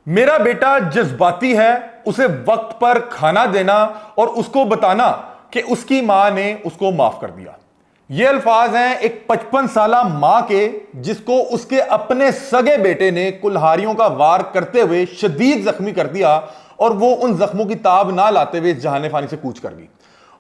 मेरा बेटा जज्बाती है, उसे वक्त पर खाना देना और उसको बताना कि उसकी मां ने उसको माफ कर दिया। ये अल्फाज हैं एक 55 साला मां के, जिसको उसके अपने सगे बेटे ने कुल्हाड़ियों का वार करते हुए शदीद जख्मी कर दिया और वो उन जख्मों की ताब ना लाते हुए जहाने फानी से कूच कर गई।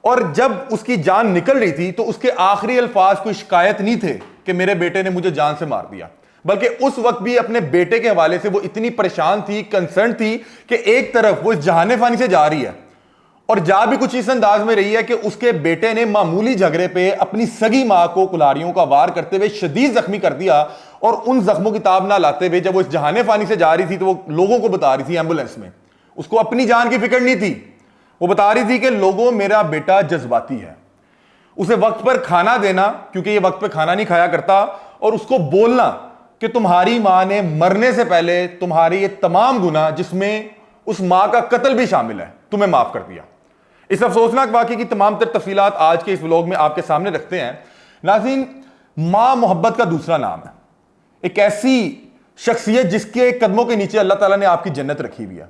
और जब उसकी जान निकल रही थी तो उसके आखिरी अल्फाज कोई शिकायत नहीं थे कि मेरे बेटे ने मुझे जान से मार दिया, बल्कि उस वक्त भी अपने बेटे के हवाले से वो इतनी परेशान थी, कंसर्न थी कि एक तरफ वो इस जहाने फानी से जा रही है और जा भी कुछ इस अंदाज में रही है कि उसके बेटे ने मामूली झगड़े पे अपनी सगी मां को कुल्हाड़ियों का वार करते हुए शदीद जख्मी कर दिया और उन जख्मों की ताब ना लाते हुए जब वो इस जहाने फानी से जा रही थी तो वो लोगों को बता रही थी एम्बुलेंस में, उसको अपनी जान की फिक्र नहीं थी। वो बता रही थी कि लोगों, मेरा बेटा जज्बाती है, उसे वक्त पर खाना देना क्योंकि ये वक्त पर खाना नहीं खाया करता, और उसको बोलना कि तुम्हारी मां ने मरने से पहले तुम्हारी ये तमाम गुनाह, जिसमें उस मां का कत्ल भी शामिल है, तुम्हें माफ कर दिया। इस अफसोसनाक वाकये की तमाम तर तफसीलात आज के इस व्लॉग में आपके सामने रखते हैं। नाज़रीन, मां मोहब्बत का दूसरा नाम है, एक ऐसी शख्सियत जिसके कदमों के नीचे अल्लाह ताला ने आपकी जन्नत रखी हुई है।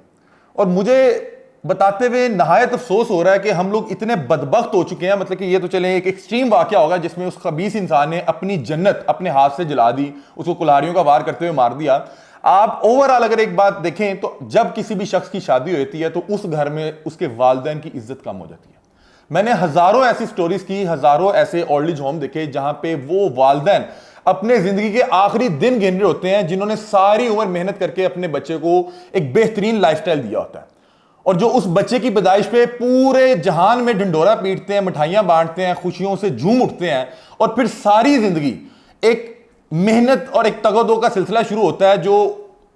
और मुझे बताते हुए नहायत अफसोस हो रहा है कि हम लोग इतने बदबख्त हो चुके हैं, मतलब कि ये तो चले एक एक्सट्रीम वाकया होगा जिसमें उस खबीस इंसान ने अपनी जन्नत अपने हाथ से जला दी, उसको कुल्हाड़ियों का वार करते हुए मार दिया। आप ओवरऑल अगर एक बात देखें तो जब किसी भी शख्स की शादी होती है तो उस घर में उसके वालिदैन की इज्जत कम हो जाती है। मैंने हजारों ऐसी स्टोरीज की, हजारों ऐसे ओल्ड एज होम देखे जहां पे वो वालिदैन अपने जिंदगी के आखिरी दिन गिन रहे होते हैं, जिन्होंने सारी उम्र मेहनत करके अपने बच्चे को एक बेहतरीन लाइफस्टाइल दिया होता है, और जो उस बच्चे की पैदाइश पे पूरे जहान में ढिंडोरा पीटते हैं, मिठाइयां बांटते हैं, खुशियों से झूम उठते हैं, और फिर सारी जिंदगी एक मेहनत और एक तगदो का सिलसिला शुरू होता है जो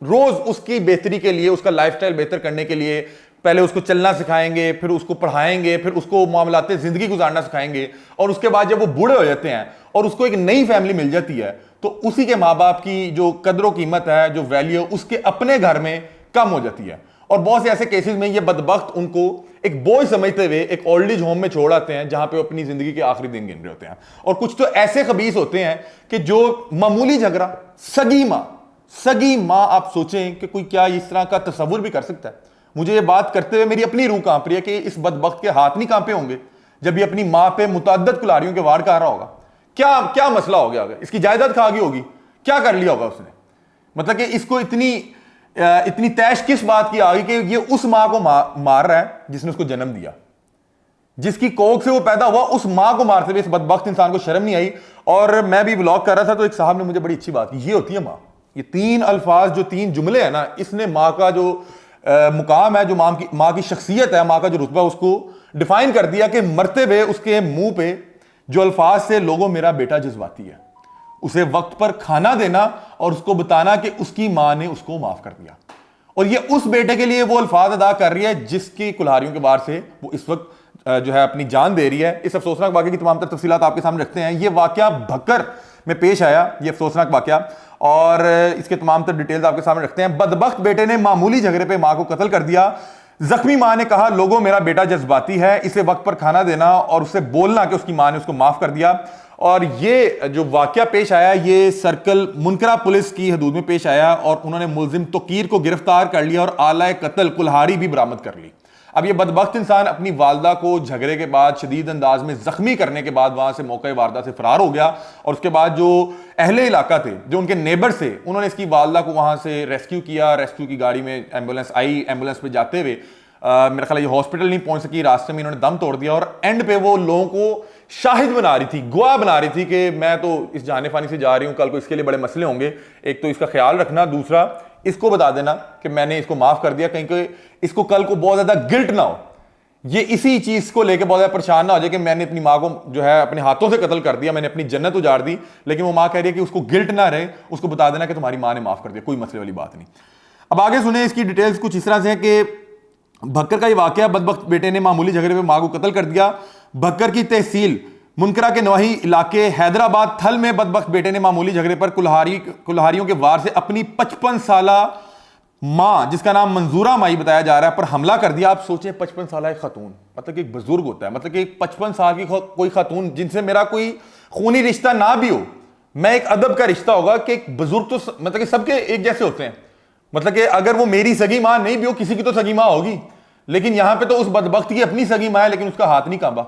रोज उसकी बेहतरी के लिए, उसका लाइफस्टाइल बेहतर करने के लिए पहले उसको चलना सिखाएंगे, फिर उसको पढ़ाएंगे, फिर उसको मामलाते जिंदगी गुजारना सिखाएंगे, और उसके बाद जब वो बूढ़े हो जाते हैं और उसको एक नई फैमिली मिल जाती है तो उसी के माँ बाप की जो कदर कीमत है, जो वैल्यू, उसके अपने घर में कम हो जाती है। और बहुत से ऐसे केसेस में ये बदबख्त उनको एक बोझ समझते हुए एक ओल्ड एज होम में छोड़ आते हैं जहां पे वो अपनी जिंदगी के आखिरी दिन गिन रहे होते हैं। और कुछ तो ऐसे खबीस होते हैं कि जो मामूली झगड़ा, सगी मां, आप सोचें कि कोई क्या इस तरह का तस्वुर भी कर सकता है। मुझे ये बात करते हुए मेरी अपनी रूह कांप रही है कि इस बदबख्त के हाथ नहीं कांपे होंगे जब ये अपनी मां पे मुतअद्दिद कुल्हाड़ियों के वार कर रहा होगा। क्या क्या मसला हो गया, अगर इसकी जायदाद खा गई होगी, क्या कर लिया होगा उसने, मतलब कि इसको इतनी तैश किस बात की आ गई कि ये उस मां को मार रहा है जिसने उसको जन्म दिया, जिसकी कोख से वो पैदा हुआ, उस मां को मारते हुए इस बदबख्त इंसान को शर्म नहीं आई। और मैं भी व्लॉग कर रहा था तो एक साहब ने मुझे बड़ी अच्छी बात की, ये होती है मां। ये तीन अल्फाज, जो तीन जुमले हैं ना, इसने मां का जो मुकाम है, जो मां की शख्सियत है, मां का जो रुतबा, उसको डिफाइन कर दिया कि मरते हुए उसके मुंह पे जो अल्फाज से, लोगों मेरा बेटा जज्बाती है, उसे वक्त पर खाना देना और उसको बताना कि उसकी मां ने उसको माफ कर दिया। और ये उस बेटे के लिए वो अल्फाज अदा कर रही है जिसकी कुल्हाड़ियों के वार से वो इस वक्त जो है अपनी जान दे रही है। इस अफसोसनाक वाकये की तमाम तफसीलात आपके सामने रखते हैं। ये वाकया भक्कर में पेश आया, ये अफसोसनाक वाकया, और इसके तमाम तर डिटेल्स आपके सामने रखते हैं। बदबख्त बेटे ने मामूली झगड़े पे मां को कत्ल कर दिया। जख्मी मां ने कहा, लोगों मेरा बेटा जज्बाती है, इसे वक्त पर खाना देना और उससे बोलना कि उसकी मां ने उसको माफ कर दिया। और ये जो वाकया पेश आया, ये सर्कल मुनकरा पुलिस की हदूद में पेश आया और उन्होंने मुलजिम तोकीर को गिरफ्तार कर लिया और आला कत्ल कुल्हाड़ी भी बरामद कर ली। अब ये बदबख्त इंसान अपनी वालदा को झगड़े के बाद शदीद अंदाज में जख्मी करने के बाद वहां से मौके वारदा से फरार हो गया, और उसके बाद जो अहले इलाका थे, जो उनके नेबर से, उन्होंने इसकी वालदा को वहां से रेस्क्यू किया। रेस्क्यू की गाड़ी में एम्बुलेंस आई, एम्बुलेंस पे जाते हुए मेरा ख्याल ये हॉस्पिटल नहीं पहुंच सकी, रास्ते में इन्होंने दम तोड़ दिया, और एंड पे वो लोगों को शाहिद बना रही थी, गवाह बना रही थी कि मैं तो इस जाने फानी से जा रही हूं, कल को इसके लिए बड़े मसले होंगे, एक तो इसका ख्याल रखना, दूसरा इसको बता देना कि मैंने इसको माफ कर दिया, कहीं कि इसको कल को बहुत ज्यादा गिल्ट ना हो, ये इसी चीज को लेकर बहुत ज्यादा परेशान ना हो जाए कि मैंने अपनी मां को जो है अपने हाथों से कत्ल कर दिया, मैंने अपनी जन्नत उजाड़ दी। लेकिन वो मां कह रही है कि उसको गिल्ट ना रहे, उसको बता देना कि तुम्हारी मां ने माफ कर दिया, कोई मसले वाली बात नहीं। अब आगे सुने, इसकी डिटेल्स कुछ इस तरह से है कि भक्कर का ये वाकया, बदबख्त बेटे ने मामूली झगड़े में मां को कत्ल कर दिया। भक्कर की तहसील मुनकरा के नवाही इलाके हैदराबाद थल में बदबख्त बेटे ने मामूली झगड़े पर कुल्हाड़ियों के वार से अपनी 55 साला मां, जिसका नाम मंजूरा माई बताया जा रहा है, पर हमला कर दिया। आप सोचें, 55 साल एक खातून, मतलब कि एक बुजुर्ग होता है, मतलब कि 55 साल की कोई खातून जिनसे मेरा कोई खूनी रिश्ता ना भी हो, मैं एक अदब का रिश्ता होगा कि एक बुजुर्ग तो मतलब कि सबके एक जैसे होते हैं, मतलब कि अगर वो मेरी सगी मां नहीं भी हो, किसी की तो सगी मां होगी, लेकिन यहां पे तो उस बदबख्त की अपनी सगी मां है, लेकिन उसका हाथ नहीं कांबा।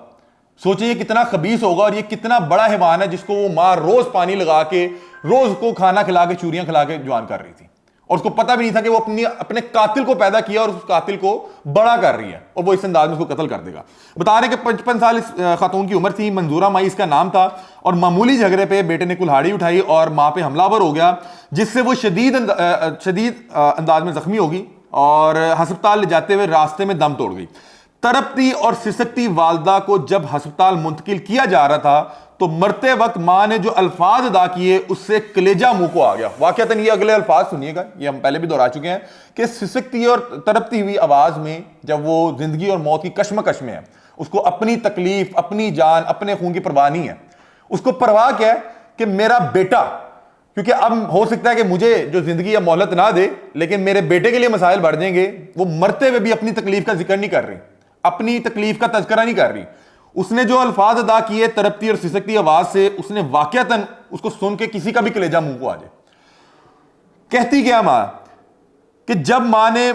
सोचिए कितना खबीस होगा, और ये कितना बड़ा हैवान है जिसको वो मां रोज पानी लगा के, रोज को खाना खिला के, चूरियां खिला के जवान कर रही थी, और उसको पता भी नहीं था कि वो अपने कातिल को पैदा किया और उस कातिल को बड़ा कर रही है, और वो इस अंदाज में उसको कत्ल कर देगा। बता रहे कि 55 साल इस खातून की उम्र थी, मंजूरा माई इसका नाम था, और मामूली झगड़े पे बेटे ने कुल्हाड़ी उठाई और मां पे हमलावर हो गया, जिससे वो शदीद अंदाज में जख्मी होगी और हस्पताल ले जाते हुए रास्ते में दम तोड़ गई। तड़पती और सिसकती वालदा को जब हस्पताल मुंतकिल किया जा रहा था, तो मरते वक्त मां ने जो अल्फाज अदा किए उससे कलेजा मुंह को आ गया। वाकयातन ये अगले अल्फाज सुनिएगा, ये हम पहले भी दोहरा चुके हैं कि सिसकती और तड़पती हुई आवाज में जब वो जिंदगी और मौत की कश्मकश में है, उसको अपनी तकलीफ, अपनी जान, अपने खून की परवाह नहीं है। उसको परवाह क्या है कि मेरा बेटा, क्योंकि अब हो सकता है कि मुझे जो जिंदगी या मोहलत ना दे, लेकिन मेरे बेटे के लिए मसाइल बढ़ जाएंगे। वो मरते हुए भी अपनी तकलीफ का जिक्र नहीं कर रही, अपनी तकलीफ का तज़किरा नहीं कर रही। उसने जो अल्फाज अदा किए तड़पती और सिसकती आवाज से, उसने वाकयातन उसको सुन के किसी का भी कलेजा मुंह को आ जाए। कहती क्या मां कि जब मां ने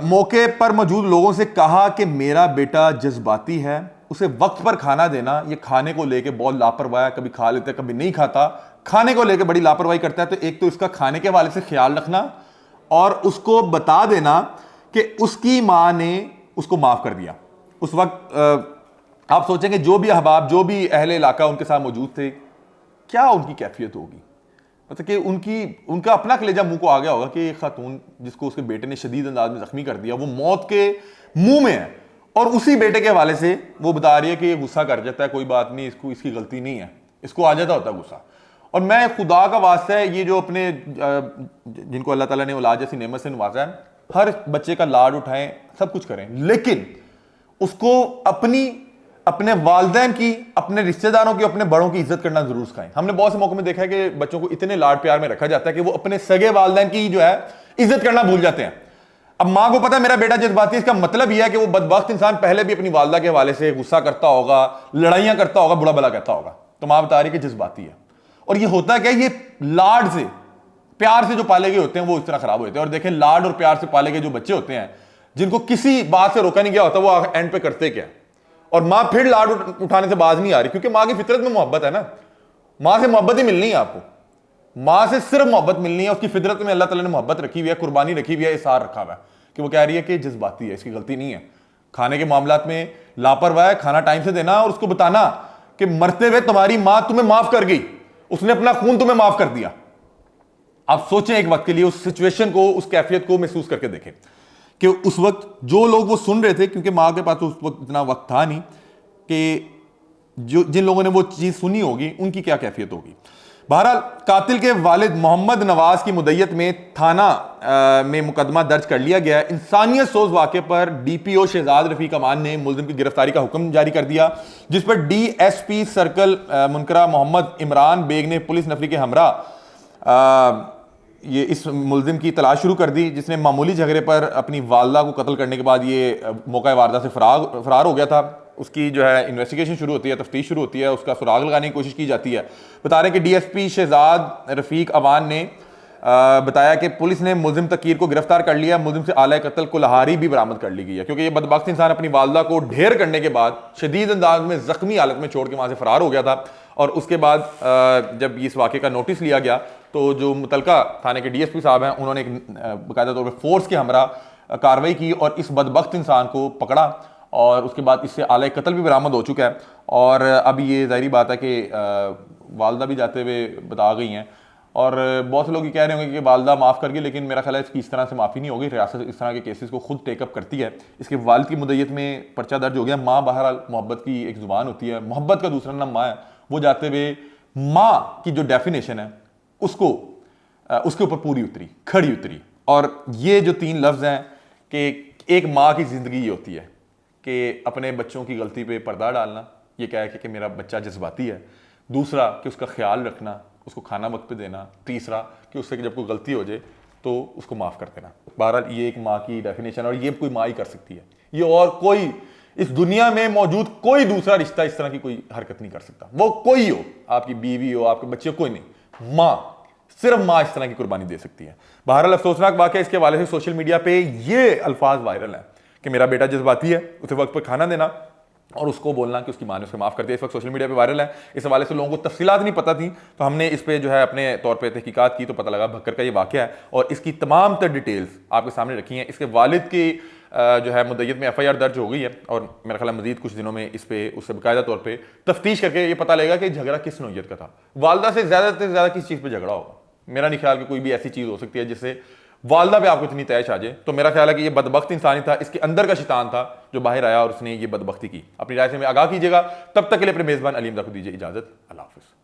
मौके पर मौजूद लोगों से कहा कि मेरा बेटा जज्बाती है, उसे वक्त पर खाना देना, ये खाने को लेके बहुत लापरवाह है, कभी खा लेता है कभी नहीं खाता, खाने को लेके बड़ी लापरवाही करता है। तो एक तो इसका खाने के हवाले से ख्याल रखना, और उसको बता देना कि उसकी मां ने उसको माफ कर दिया। उस वक्त आप सोचेंगे जो भी अहबाब, जो भी अहले इलाका उनके साथ मौजूद थे, क्या उनकी कैफियत होगी। मतलब कि उनका अपना कलेजा मुंह को आ गया होगा कि खातून जिसको उसके बेटे ने शदीद अंदाज में जख्मी कर दिया, वो मौत के मुंह में है, और उसी बेटे के हवाले से वो बता रही है कि ये गुस्सा कर जाता है, कोई बात नहीं, इसको इसकी गलती नहीं है, इसको आ जाता होता है गुस्सा। और मैं खुदा का वास्ता है, ये जो अपने जिनको अल्लाह ताला ने औलाद जैसी नेमत से नवाजा है, हर बच्चे का लाड उठाएं, सब कुछ करें, लेकिन उसको अपने वालिदैन की, अपने रिश्तेदारों की, अपने बड़ों की इज्जत करना जरूर सिखाएं। हमने बहुत से मौकों में देखा है कि बच्चों को इतने लाड प्यार में रखा जाता है कि वो अपने सगे वालिदैन की जो है इज्जत करना भूल जाते हैं। अब मां को पता है मेरा बेटा जज्बाती है, इसका मतलब यह है कि वो बदबख्त इंसान पहले भी अपनी वालदा के हवाले से गुस्सा करता होगा, लड़ाइयां करता होगा, बुरा भला कहता होगा। तो मां बता रही है कि जज्बाती है। और ये होता क्या, ये लाड से, प्यार से जो पाले गए होते हैं वो इस तरह खराब होते हैं। और देखें, लाड और प्यार से पाले गए जो बच्चे होते हैं, जिनको किसी बात से रोका नहीं गया होता, वो एंड पे करते क्या, और मां फिर लाड उठाने से बाज नहीं आ रही, क्योंकि मां की फितरत में मोहब्बत है ना। मां से मोहब्बत ही मिलनी है आपको, मां से सिर्फ मोहब्बत मिलनी है। उसकी फितरत में अल्लाह ताला ने मोहब्बत रखी हुई है, कुर्बानी रखी हुई है, इसार रखा हुआ है, कि वो कह रही है कि जज्बाती है, इसकी गलती नहीं है। खाने के मामलात में लापरवाह है, खाना टाइम से देना, और उसको बताना कि मरते हुए तुम्हारी मां तुम्हें माफ कर गई, उसने अपना खून तुम्हें माफ कर दिया। आप सोचें एक वक्त के लिए, उस सिचुएशन को, उस कैफियत को महसूस करके देखें कि उस वक्त जो लोग वो सुन रहे थे, क्योंकि मां के पास तो उस वक्त इतना वक्त था नहीं, कि जो जिन लोगों ने वो चीज सुनी होगी उनकी क्या कैफियत होगी। बहरहाल, कातिल के वालिद मोहम्मद नवाज की मुद्दत में थाना में मुकदमा दर्ज कर लिया गया है। इंसानियत सोज वाक़े पर डीपीओ शहजाद रफीक अमान ने मुलजिम की गिरफ्तारी का हुक्म जारी कर दिया, जिस पर डीएसपी सर्कल मुनकरा मोहम्मद इमरान बेग ने पुलिस नफरी के हमरा ये इस मुलजिम की तलाश शुरू कर दी, जिसने मामूली झगड़े पर अपनी वालदा को कत्ल करने के बाद ये मौका वारदात से फरार हो गया था। उसकी जो है इन्वेस्टिगेशन शुरू होती है, तफ्तीश शुरू होती है, उसका सुराग लगाने की कोशिश की जाती है। बता रहे कि डीएसपी शहजाद रफीक अवान ने बताया कि पुलिस ने मुलजिम तकीर को गिरफ्तार कर लिया। मुलजिम से आला कत्ल कुल्हाड़ी भी बरामद कर ली गई है, क्योंकि ये बदबख्त इंसान अपनी वालदा को ढेर करने के बाद शदीद अंदाज में जख्मी हालत में छोड़ के वहां से फरार हो गया था। और उसके बाद जब इस वाक़े का नोटिस लिया गया, तो जो मुतलका थाने के डीएसपी साहब हैं, उन्होंने एक बाकायदा तौर पर फोर्स के हमरा कार्रवाई की और इस बदबख्त इंसान को पकड़ा, और उसके बाद इससे आला कत्ल भी बरामद हो चुका है। और अब ये ज़ाहिर बात है कि वालदा भी जाते हुए बता गई हैं, और बहुत से लोग ये कह रहे होंगे कि वालदा माफ़ कर गई, लेकिन मेरा ख्याल है इसकी इस तरह से माफ़ी नहीं होगी। रियासत इस तरह के केसेस को खुद टेकअप करती है। इसके वालिद की मुद्दत में पर्चा दर्ज हो गया। माँ बहरहाल मोहब्बत की एक ज़ुबान होती है, मोहब्बत का दूसरा नाम माँ है। वो जाते हुए माँ की जो डेफिनेशन है उसको उसके ऊपर पूरी उतरी, खड़ी उतरी। और ये जो तीन लफ्ज़ हैं कि एक माँ की ज़िंदगी ये होती है कि अपने बच्चों की गलती पे पर्दा डालना, ये कह के कि मेरा बच्चा जज्बाती है। दूसरा कि उसका ख्याल रखना, उसको खाना वक्त पे देना। तीसरा कि उससे जब कोई गलती हो जाए तो उसको माफ़ कर देना। बहरहाल ये एक माँ की डेफिनेशन, और ये कोई माँ ही कर सकती है। ये और कोई इस दुनिया में मौजूद कोई दूसरा रिश्ता इस तरह की कोई हरकत नहीं कर सकता। वो कोई हो, आपकी बीवी हो, आपके बच्चे, कोई नहीं। माँ सिर्फ मां इस तरह की कुर्बानी दे सकती है। बहरहाल अफसोसनाक वाकया, इसके हवाले से सोशल मीडिया पे ये अल्फाज वायरल हैं कि मेरा बेटा जज्बाती है, उसे वक्त पर खाना देना और उसको बोलना कि उसकी मां ने उसे माफ कर दिया, इस वक्त सोशल मीडिया पे वायरल है। इस हवाले से लोगों को तफसीलात नहीं पता थी, तो हमने इस पे जो है अपने तौर पे तहकीकात की, तो पता लगा भक्कर का ये वाकया है और इसकी तमाम तर डिटेल्स आपके सामने रखी हैं। इसके वालिद की जो है मुद्दत में FIR दर्ज हो गई है और मेरा ख्याल है मजीद कुछ दिनों में इस पे उससे बाकायदा तौर पर तफ्तीश करके ये पता लगेगा कि झगड़ा किस नौयत का था। वालदा से ज़्यादा किस चीज़ पर झगड़ा होगा? मेरा नहीं ख्याल कि कोई भी ऐसी चीज़ हो सकती है जिससे वालदा पे आपको इतनी तैश आ जाए। तो मेरा ख्याल है कि ये बदबख्त इंसान ही था, इसके अंदर का शैतान था जो बाहर आया और उसने ये बदबख्ती की। अपनी राय से हमें आगाह कीजिएगा। तब तक के लिए अपने मेज़बान अलीम को दीजिए इजाज़त। अल्लाह हाफ़िज़।